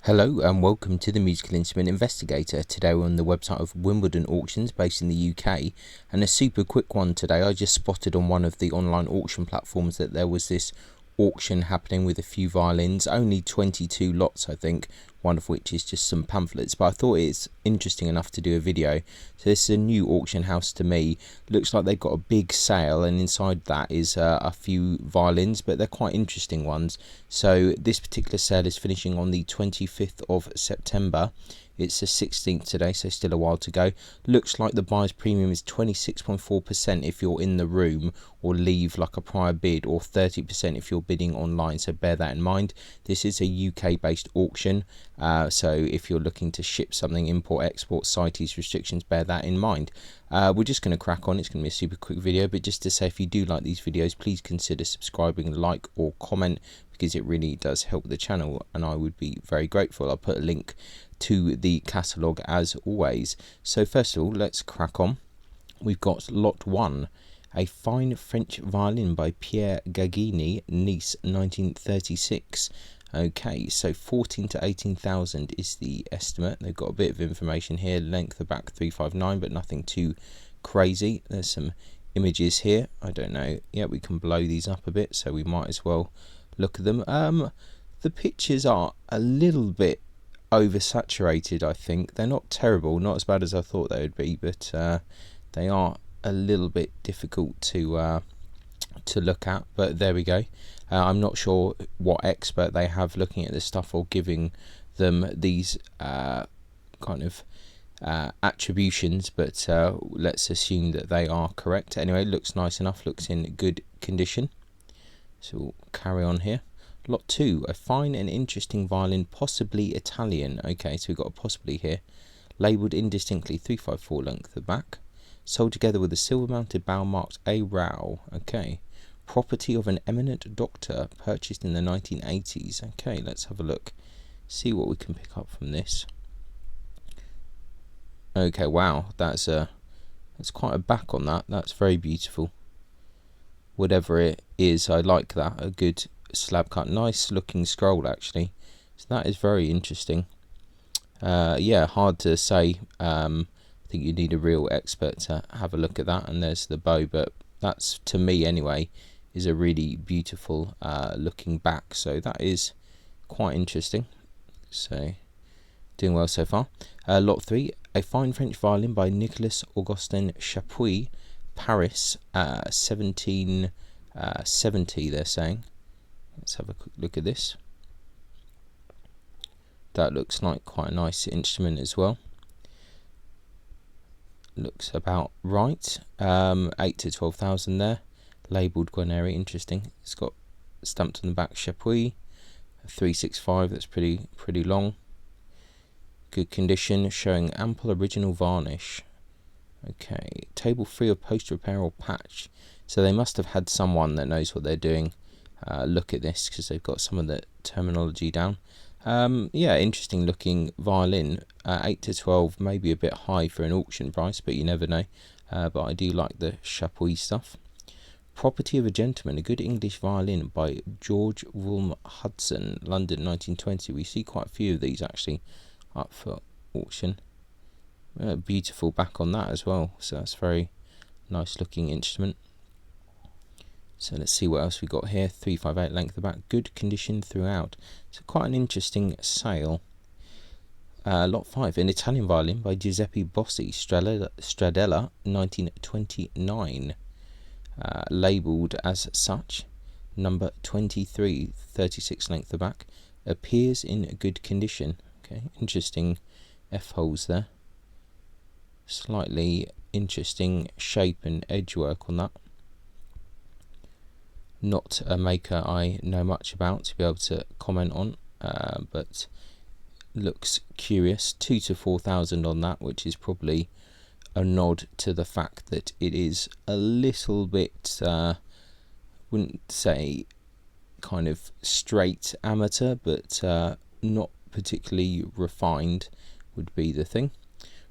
Hello and welcome to the Musical Instrument Investigator. Today we're on the website of Wimbledon Auctions based in the UK, and a super quick one today. I just spotted on one of the online auction platforms that there was this auction happening with a few violins, only 22 lots I think, one of which is just some pamphlets, but I thought it's interesting enough to do a video. So this is a new auction house to me. Looks like they've got a big sale, and inside that is a few violins, but they're quite interesting ones. So this particular sale is finishing on the 25th of September. It's the 16th today, so still a while to go. Looks like the buyer's premium is 26.4% if you're in the room or leave like a prior bid, or 30% if you're bidding online, so bear that in mind. This is a UK based auction, so if you're looking to ship something, import, export, CITES restrictions, bear that in mind. We're just going to crack on. It's going to be a super quick video, but just to say, if you do like these videos, please consider subscribing, like or comment, because it really does help the channel and I would be very grateful. I'll put a link to the catalogue as always. So first of all, let's crack on. We've got lot 1, a fine French violin by Pierre Gagini, Nice 1936. Okay, so 14 to 18,000 is the estimate. They've got a bit of information here. Length of back 359, but nothing too crazy. There's some images here. I don't know. Yeah, we can blow these up a bit, so we might as well look at them. The pictures are a little bit oversaturated, I think. They're not terrible, not as bad as I thought they would be, but they are a little bit difficult to look at, but there we go. I'm not sure what expert they have looking at this stuff or giving them these kind of attributions, but let's assume that they are correct. Anyway, looks nice enough, looks in good condition, so we'll carry on here. Lot 2, a fine and interesting violin, possibly Italian. Okay, so we've got a possibly here. Labelled indistinctly, 354 length of back. Sold together with a silver-mounted bow marked A. Rao. Okay. Property of an eminent doctor, purchased in the 1980s. Okay, let's have a look. See what we can pick up from this. Okay, wow, that's quite a back on that. That's very beautiful. Whatever it is, I like that. A good slab cut, nice looking scroll actually, so that is very interesting. Yeah, hard to say. I think you need a real expert to have a look at that. And there's the bow, but that's, to me anyway, is a really beautiful looking back, so that is quite interesting. So doing well so far. Lot 3, a fine French violin by Nicolas Augustin Chapuis, Paris, 1770 they're saying. Let's have a quick look at this. That looks like quite a nice instrument as well. Looks about right. 8 to 12,000 there. Labelled Guarneri, interesting. It's got stamped on the back Chapuis. 365, that's pretty long. Good condition, showing ample original varnish. Okay, table free of post repair or patch. So they must have had someone that knows what they're doing look at this, because they've got some of the terminology down. Yeah, interesting looking violin. 8 to 12, maybe a bit high for an auction price, but you never know. But I do like the Chapuis stuff. Property of a Gentleman, a good English violin by George Woolm Hudson, London 1920. We see quite a few of these actually up for auction. Beautiful back on that as well, so that's very nice looking instrument. So let's see what else we got here. 358 length of back, good condition throughout. So quite an interesting sale. Lot 5, an Italian violin by Giuseppe Bossi, Stradella 1929. Labelled as such, number 23, 36 length of back. Appears in good condition. Okay, interesting F-holes there. Slightly interesting shape and edge work on that. Not a maker I know much about to be able to comment on, but looks curious. 2 to 4,000 on that, which is probably a nod to the fact that it is a little bit, wouldn't say kind of straight amateur, but not particularly refined would be the thing.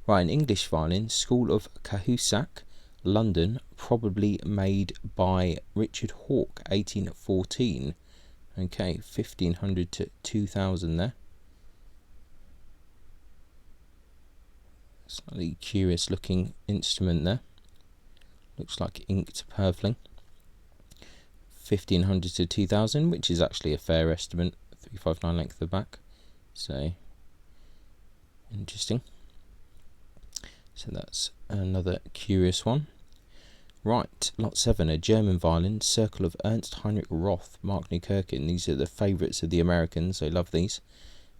Right, an English violin, School of Cahusac, London, probably made by Richard Hawke, 1814. Okay, 1500 to 2000 there. Slightly curious looking instrument there. Looks like inked purfling. 1500 to 2000, which is actually a fair estimate. 359 length of the back. So interesting. So that's another curious one. Right, lot 7, a German violin, Circle of Ernst Heinrich Roth, Mark Newkirkin. These are the favourites of the Americans, they love these.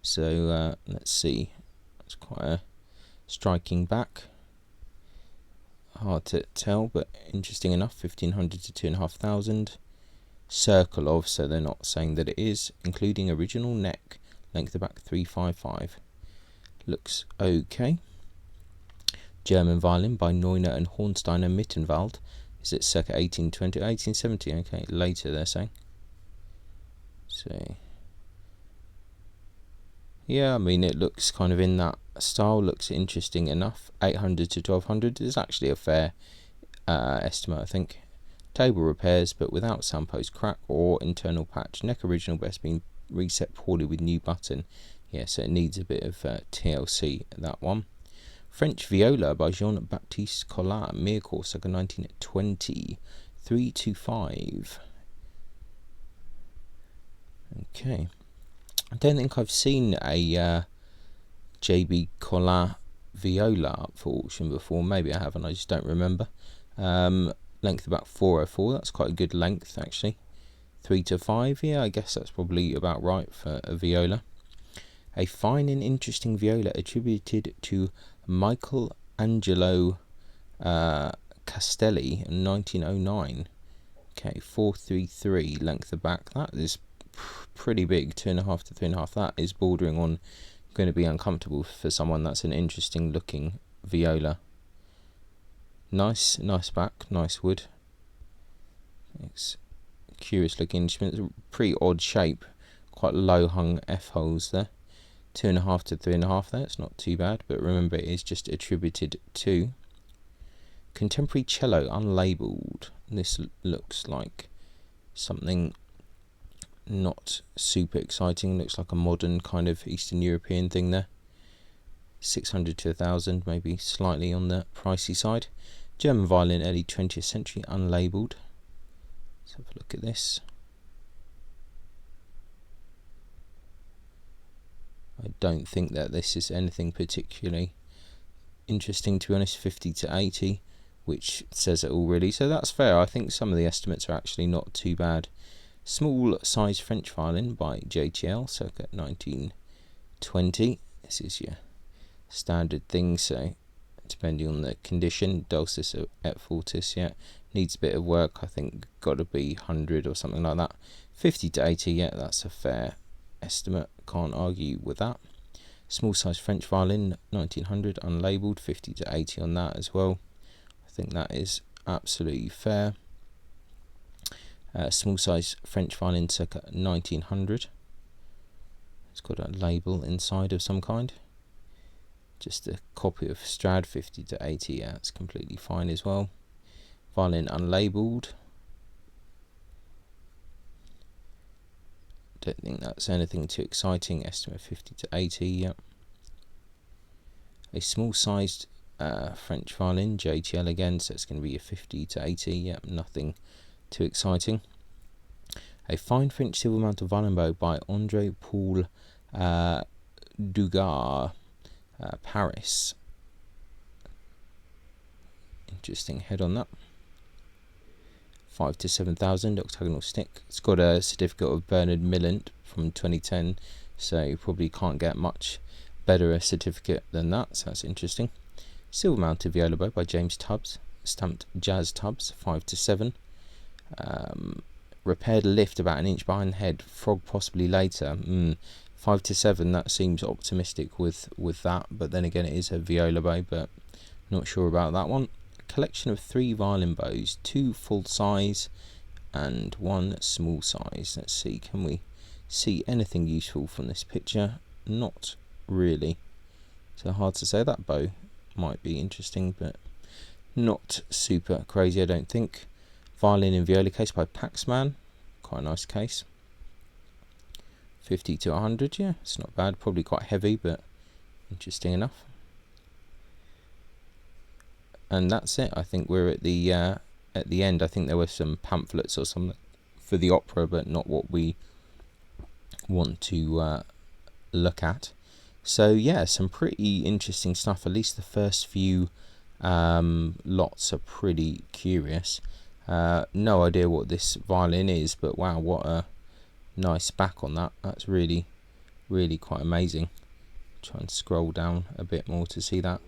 So let's see, it's quite a striking back. Hard to tell, but interesting enough. 1500 to 2500. Circle of, so they're not saying that it is, including original neck, length of back 355. Looks okay. German violin by Neuner and Hornsteiner Mittenwald. Is it circa 1820, 1870? Okay, later they're saying. So, yeah, I mean, it looks kind of in that style, looks interesting enough. 800 to 1200 is actually a fair estimate, I think. Table repairs, but without sound post crack or internal patch. Neck original, but it's been reset poorly with new button. Yeah, so it needs a bit of TLC, that one. French Viola by Jean-Baptiste Collin, Mirecourt, circa 1920, 325. Okay. I don't think I've seen a JB Collin Viola up for auction before. Maybe I haven't, I just don't remember. Length about 404, that's quite a good length actually. 3 to 5, yeah, I guess that's probably about right for a viola. A fine and interesting viola attributed to Michelangelo Castelli in 1909. Okay, 433 length of back. That is pretty big, 2.5 to 3.5. That is bordering on going to be uncomfortable for someone. That's an interesting looking viola. Nice back, nice wood. It's a curious looking instrument. It's a pretty odd shape, quite low hung F holes there. 2.5 to 3.5 there, it's not too bad, but remember it is just attributed to. Contemporary cello, unlabelled. This looks like something not super exciting, looks like a modern kind of Eastern European thing there. 600 to 1000, maybe slightly on the pricey side. German violin, early 20th century, unlabelled. Let's have a look at this. I don't think that this is anything particularly interesting, to be honest. 50 to 80, which says it all really, so that's fair. I think some of the estimates are actually not too bad. Small size French violin by JTL, circa 1920. This is your standard thing, so depending on the condition. Dulcis et fortis, yeah, needs a bit of work, I think. Got to be 100 or something like that. 50 to 80, yeah, that's a fair estimate, can't argue with that. Small size French violin, 1900, unlabelled. 50 to 80 on that as well. I think that is absolutely fair. Small size French violin, circa 1900. It's got a label inside of some kind. Just a copy of Strad. 50 to 80, yeah, it's completely fine as well. Violin unlabelled. Don't think that's anything too exciting. Estimate 50 to 80, yeah. A small sized French violin, JTL again, so it's going to be a 50 to 80, yeah, nothing too exciting. A fine French silver mounted violin bow by André Paul Dugas, Paris. Interesting head on that. 5 to 7000, octagonal stick. It's got a certificate of Bernard Millant from 2010, so you probably can't get much better a certificate than that, so that's interesting. Silver mounted viola bow by James Tubbs, stamped Jazz Tubbs, 5 to 7. Repaired lift about an inch behind head, frog possibly later. 5 to 7, that seems optimistic with that, but then again it is a viola bow, but not sure about that one. Collection of 3 violin bows, 2 full size and 1 small size. Let's see, can we see anything useful from this picture? Not really, so hard to say. That bow might be interesting, but not super crazy, I don't think. Violin and viola case by Paxman, quite a nice case. 50 to 100, yeah, it's not bad. Probably quite heavy, but interesting enough. and that's it. I think we're at the end. I think there were some pamphlets or something for the opera, but not what we want to look at. So yeah, some pretty interesting stuff. At least the first few lots are pretty curious. No idea what this violin is, but wow, what a nice back on that. That's really quite amazing. Try and scroll down a bit more to see that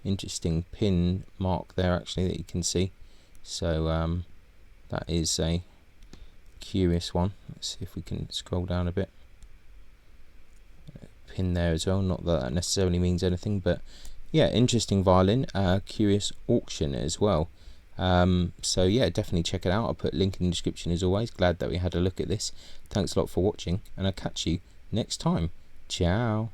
interesting pin mark there actually that you can see. So that is a curious one. Let's see if we can scroll down a bit. Pin there as well, not that necessarily means anything, but yeah, interesting violin. Curious auction as well. So yeah, definitely check it out. I'll put a link in the description as always. Glad that we had a look at this. Thanks a lot for watching, and I'll catch you next time. Ciao.